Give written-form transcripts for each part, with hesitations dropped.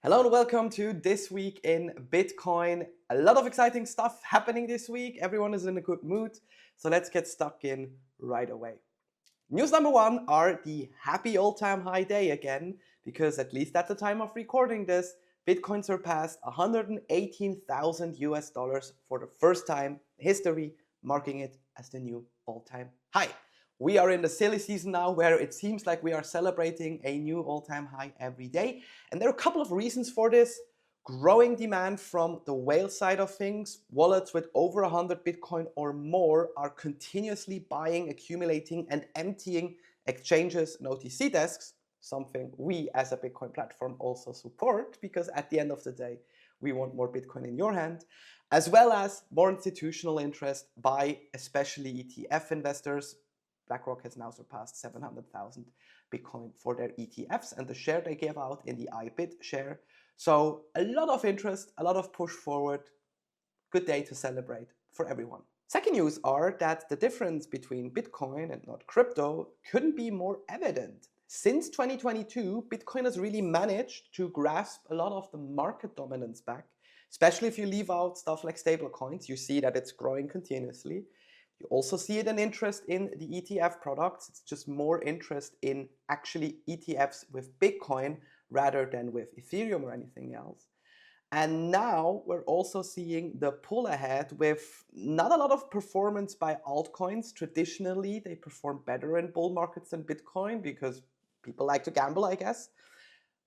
Hello and welcome to This Week in Bitcoin. A lot of exciting stuff happening this week. Everyone is in a good mood. So let's get stuck in right away. News number one are the happy all-time high day again, because at least at the time of recording this, Bitcoin surpassed 118,000 US dollars for the first time in history, marking it as the new all-time high. We are in the silly season now where it seems like we are celebrating a new all-time high every day. And there are a couple of reasons for this. Growing demand from the whale side of things. Wallets with over 100 Bitcoin or more are continuously buying, accumulating, and emptying exchanges and OTC desks, something we as a Bitcoin platform also support, because at the end of the day, we want more Bitcoin in your hand, as well as more institutional interest by especially ETF investors. BlackRock has now surpassed 700,000 Bitcoin for their ETFs and the share they gave out in the IBIT share. So a lot of interest, a lot of push forward. Good day to celebrate for everyone. Second news are that the difference between Bitcoin and not crypto couldn't be more evident. Since 2022, Bitcoin has really managed to grasp a lot of the market dominance back, especially if you leave out stuff like stablecoins. You see that it's growing continuously. You also see it in interest in the ETF products. It's just more interest in actually ETFs with Bitcoin rather than with Ethereum or anything else. And now we're also seeing the pull ahead with not a lot of performance by altcoins. Traditionally, they perform better in bull markets than Bitcoin because people like to gamble, I guess.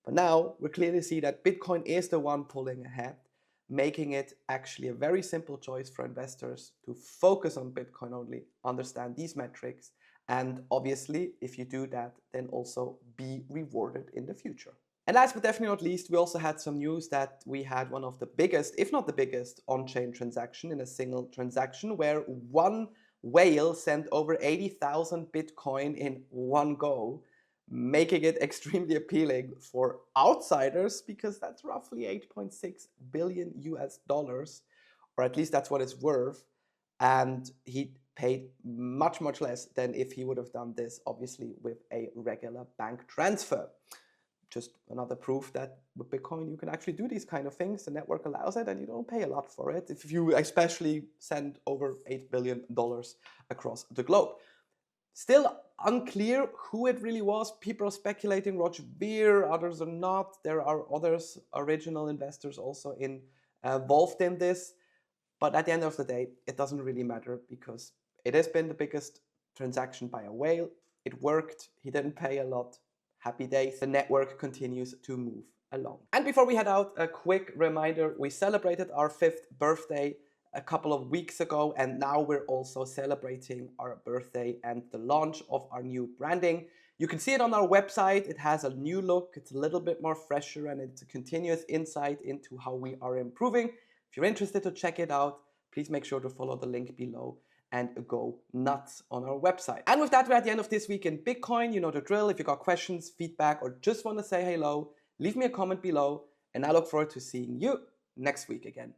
But now we clearly see that Bitcoin is the one pulling ahead, making it actually a very simple choice for investors to focus on Bitcoin only, understand these metrics, and obviously, if you do that, then also be rewarded in the future. And last but definitely not least, we also had some news that we had one of the biggest, if not the biggest, on-chain transaction in a single transaction, where one whale sent over 80,000 Bitcoin in one go, making it extremely appealing for outsiders, because that's roughly 8.6 billion US dollars, or at least that's what it's worth. And he paid much, much less than if he would have done this, obviously, with a regular bank transfer. Just another proof that with Bitcoin, you can actually do these kind of things. The network allows it and you don't pay a lot for it, if you especially send over $8 billion across the globe. Still unclear who it really was. People are speculating Roger Ver, others are not. There are others, original investors also involved in this. But at the end of the day, it doesn't really matter because it has been the biggest transaction by a whale. It worked. He didn't pay a lot. Happy days. The network continues to move along. And before we head out, a quick reminder. We celebrated our 5th birthday a couple of weeks ago, and now we're also celebrating our birthday and the launch of our new branding. You can see it on our website. It has a new look. It's a little bit more fresher, and it's a continuous insight into how we are improving. If you're interested to check it out, please make sure to follow the link below and go nuts on our website. And with that, we're at the end of This Week in Bitcoin. You know the drill. If you got questions, feedback, or just want to say hello, leave me a comment below, and I look forward to seeing you next week again.